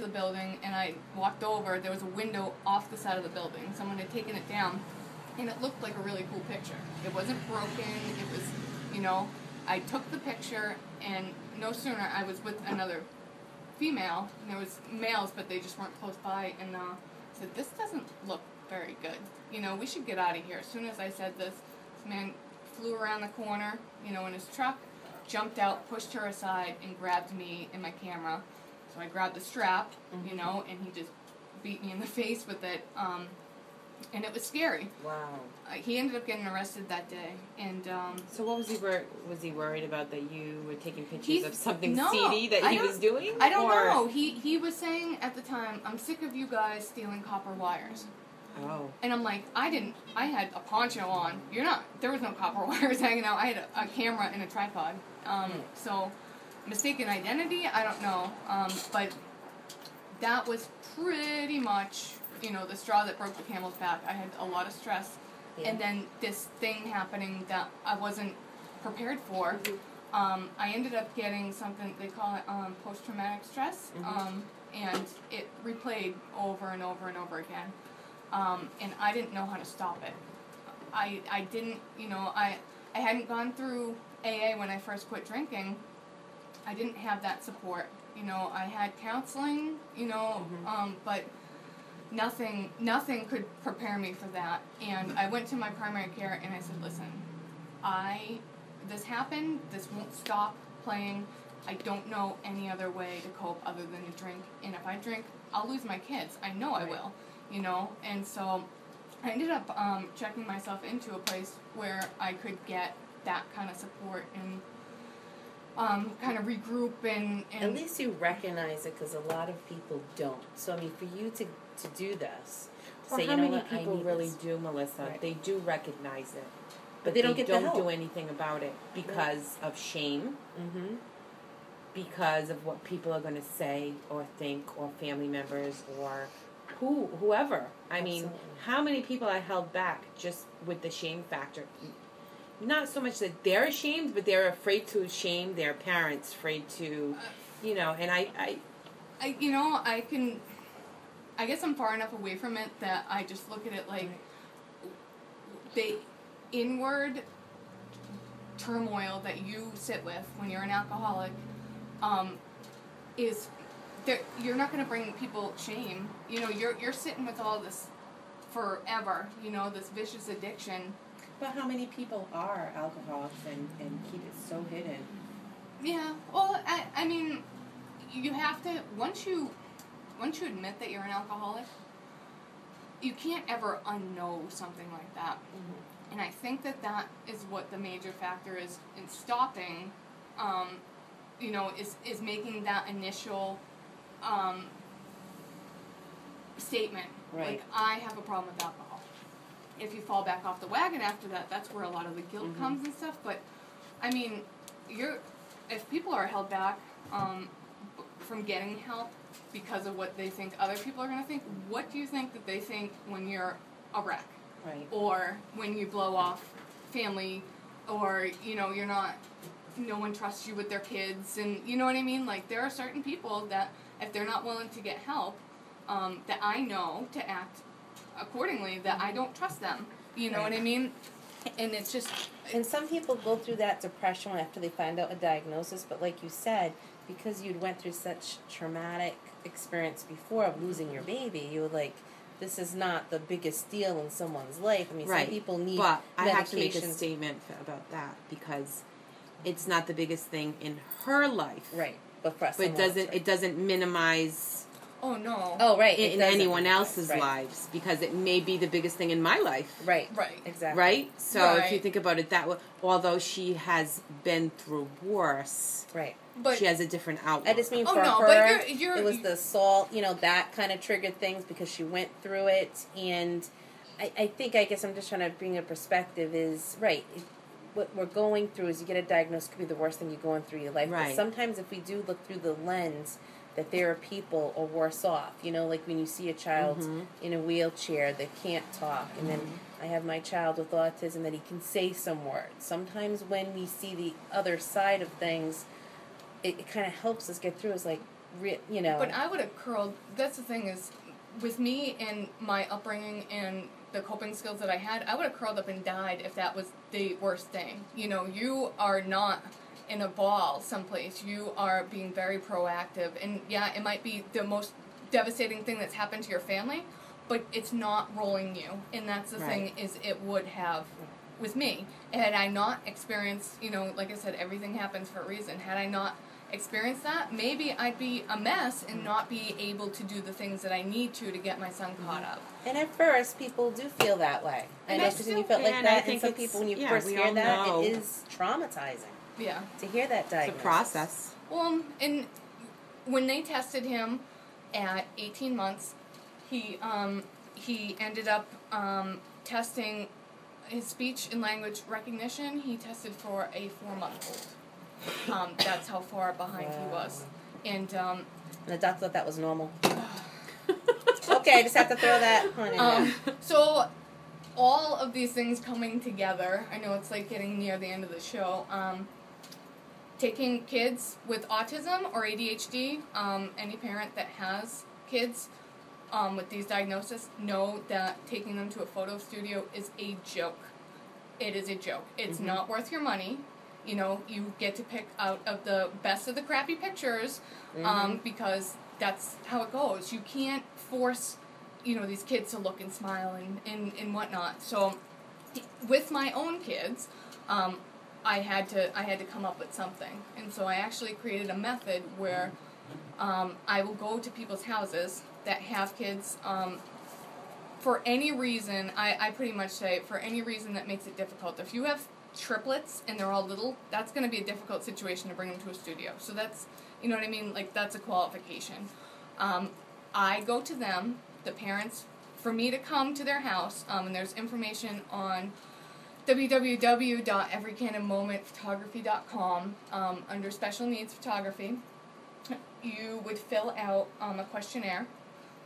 the building, and I walked over. There was a window off the side of the building. Someone had taken it down, and it looked like a really cool picture. It wasn't broken. It was, you know, I took the picture, and no sooner I was with another female, and there was males, but they just weren't close by, and said, this doesn't look very good. You know, we should get out of here. As soon as I said this man flew around the corner, you know, in his truck, jumped out, pushed her aside, and grabbed me and my camera. So I grabbed the strap, you know, and he just beat me in the face with it. And it was scary. Wow. He ended up getting arrested that day, and so what was he worried about, that you were taking pictures of something no, seedy that he was doing? I don't know. He was saying at the time, I'm sick of you guys stealing copper wires. Oh. And I'm like, I had a poncho on. There was no copper wires hanging out. I had a camera and a tripod. So, mistaken identity, I don't know. But that was pretty much, you know, the straw that broke the camel's back. I had a lot of stress. Yeah. And then this thing happening that I wasn't prepared for. I ended up getting something, they call it post-traumatic stress. And it replayed over and over and over again. And I didn't know how to stop it. I didn't, you know, I hadn't gone through AA when I first quit drinking. I didn't have that support. You know, I had counseling, you know, but nothing could prepare me for that. And I went to my primary care and I said, listen, this happened, this won't stop playing. I don't know any other way to cope other than to drink. And if I drink, I'll lose my kids. I know I will, you know. And so I ended up checking myself into a place where I could get that kind of support and kind of regroup and at least you recognize it, because a lot of people don't. So I mean, for you to do this, say, you know what, people really do, Melissa. Right. They do recognize it, but they don't do anything about it because of shame, because of what people are going to say or think, or family members, or whoever. I mean, how many people I held back just with the shame factor? Not so much that they're ashamed, but they're afraid to shame their parents, afraid to, you know, and I you know, I guess I'm far enough away from it that I just look at it like the inward turmoil that you sit with when you're an alcoholic is that you're not going to bring people shame. You know, you're sitting with all this forever, you know, this vicious addiction. But how many people are alcoholics and keep it so hidden? Yeah, well, I mean, you have to, once you admit that you're an alcoholic, you can't ever unknow something like that. And I think that is what the major factor is in stopping, you know, is making that initial statement. Right. Like, I have a problem with alcohol. If you fall back off the wagon after that, that's where a lot of the guilt comes and stuff. But, I mean, if people are held back from getting help because of what they think other people are going to think, what do you think that they think when you're a wreck? Right. Or when you blow off family, or, you know, no one trusts you with their kids, and you know what I mean? Like, there are certain people that, if they're not willing to get help, that I know to act accordingly, that I don't trust them. You know what I mean? And it's just... And some people go through that depression after they find out a diagnosis, but like you said, because you'd went through such traumatic experience before of losing your baby, you were like, this is not the biggest deal in someone's life. I mean, some people need but I have to make a medications. statement about that, because it's not the biggest thing in her life. Right. But for But it doesn't minimize... Oh, no. Oh, right. In anyone else's lives, because it may be the biggest thing in my life. Right. Right. Exactly. Right? So if you think about it that way, although she has been through worse, right, but she has a different outlook. I just mean for her, but it was the salt, you know, that kind of triggered things because she went through it. And I guess I'm just trying to bring a perspective is, right, what we're going through is you get a diagnosis, could be the worst thing you're going through in your life. Right. But sometimes if we do look through the lens that there are people are worse off, you know, like when you see a child in a wheelchair that can't talk, and then I have my child with autism that he can say some words. Sometimes when we see the other side of things, it kind of helps us get through. It's like, you know. But I would have curled. That's the thing is, with me and my upbringing and the coping skills that I had, I would have curled up and died if that was the worst thing. You know, you are not in a ball someplace. You are being very proactive. And yeah, it might be the most devastating thing that's happened to your family, but it's not rolling you. And that's the thing is it would have with me. Had I not experienced, you know, like I said, everything happens for a reason. Had I not experienced that, maybe I'd be a mess and not be able to do the things that I need to get my son caught up. And at first, people do feel that way. I know, Christine, you felt like that, and some people, when you first hear that, it is traumatizing. Yeah. To hear that diagnosis. It's a process. Well, and when they tested him at 18 months, he ended up testing his speech and language recognition. He tested for a 4-month-old. That's how far behind he was. And the doctor thought that was normal. Okay, I just have to throw that one in there. So, all of these things coming together, I know it's like getting near the end of the show, taking kids with autism or ADHD, any parent that has kids with these diagnoses, know that taking them to a photo studio is a joke. It is a joke. It's not worth your money. You know, you get to pick out of the best of the crappy pictures because that's how it goes. You can't force, you know, these kids to look and smile and whatnot. So, with my own kids, I had to come up with something. And so I actually created a method where I will go to people's houses that have kids for any reason. I pretty much say for any reason that makes it difficult. If you have triplets and they're all little, that's going to be a difficult situation to bring them to a studio. So that's, you know what I mean, like that's a qualification. I go to them, the parents, for me to come to their house, and there's information on www.everycandidmomentphotography.com under special needs photography. You would fill out a questionnaire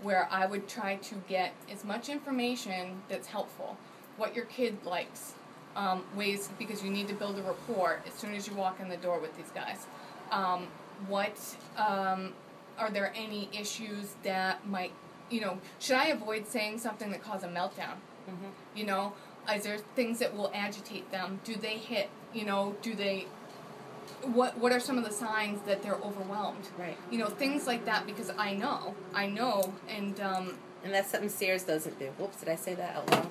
where I would try to get as much information that's helpful, what your kid likes, ways, because you need to build a rapport as soon as you walk in the door with these guys. Are there any issues that might, you know, should I avoid saying something that causes a meltdown? You know, is there things that will agitate them? Do they hit, you know, what are some of the signs that they're overwhelmed? Right. You know, things like that, because I know, and that's something Sears doesn't do. Whoops, did I say that out loud?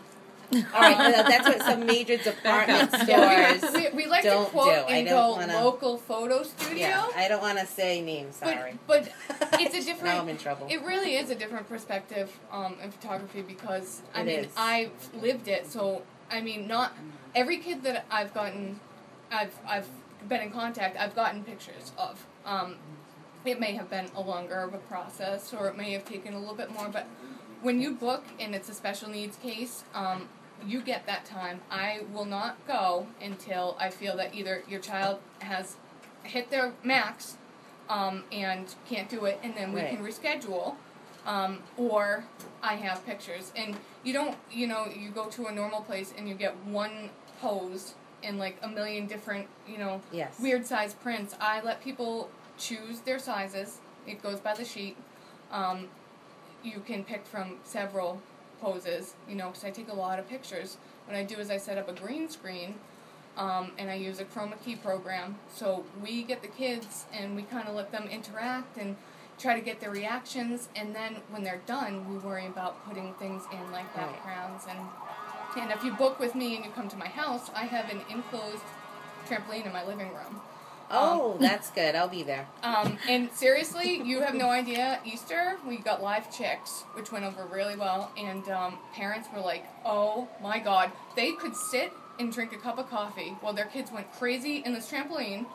All right, that's what some major department stores we like don't to quote do. and go local photo studio. Yeah, I don't want to say names, sorry. But it's a different... Now I'm in trouble. It really is a different perspective in photography because, I've lived it. So, I mean, not every kid that I've been in contact, I've gotten pictures of. It may have been a longer of a process, or it may have taken a little bit more, but when you book and it's a special needs case, you get that time. I will not go until I feel that either your child has hit their max and can't do it, and then we can reschedule, or I have pictures. And you don't, you know, you go to a normal place and you get one pose in like a million different, you know, weird size prints. I let people choose their sizes. It goes by the sheet. You can pick from several poses, you know, because I take a lot of pictures. What I do is I set up a green screen, and I use a chroma key program. So we get the kids, and we kind of let them interact and try to get their reactions, and then when they're done, we worry about putting things in like backgrounds. And if you book with me and you come to my house, I have an enclosed trampoline in my living room. Oh, that's good. I'll be there. And seriously, you have no idea. Easter, we got live chicks, which went over really well. And parents were like, oh my God. They could sit and drink a cup of coffee while their kids went crazy in this trampoline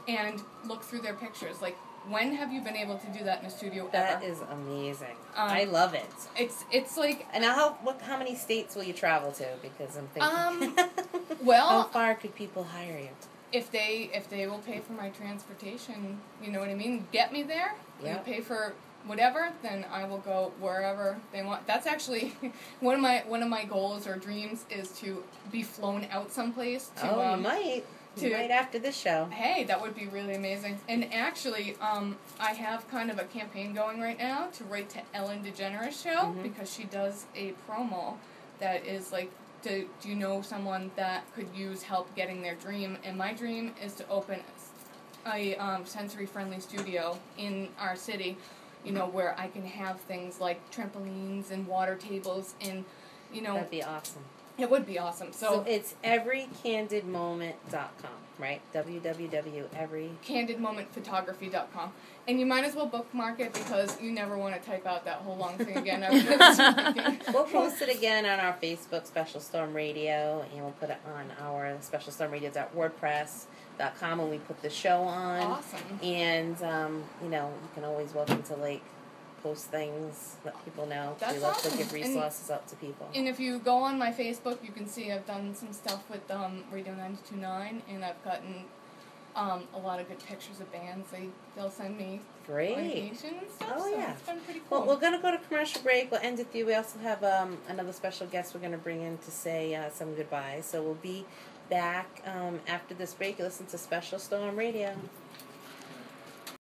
and look through their pictures. Like, when have you been able to do that in a studio ever? That is amazing. I love it. It's like... And now how many states will you travel to? Because I'm thinking... well... How far could people hire you? If they will pay for my transportation, you know what I mean? Get me there, you pay for whatever, then I will go wherever they want. That's actually one of my goals or dreams is to be flown out someplace. You might. right after this show. Hey, that would be really amazing. And actually, I have kind of a campaign going right now to write to Ellen DeGeneres' show because she does a promo that is like, do you know someone that could use help getting their dream? And my dream is to open a sensory-friendly studio in our city, you know, where I can have things like trampolines and water tables and, you know. That'd be awesome. It would be awesome. So it's everycandidmoment.com, right? www.every... candidmomentphotography.com. And you might as well bookmark it because you never want to type out that whole long thing again. We'll post it again on our Facebook, Special Storm Radio, and we'll put it on our specialstormradio.wordpress.com when we put the show on. Awesome. And, you know, you can always welcome to, like, post things, let people know. That's we love awesome. to give resources out to people. And if you go on my Facebook, you can see I've done some stuff with Radio 92.9, and I've gotten a lot of good pictures of bands. They'll send me information and stuff. Oh, so yeah. It's been pretty cool. Well, we're going to go to commercial break. We'll end with you. We also have another special guest we're going to bring in to say some goodbyes. So we'll be back after this break. You listen to Special Storm Radio.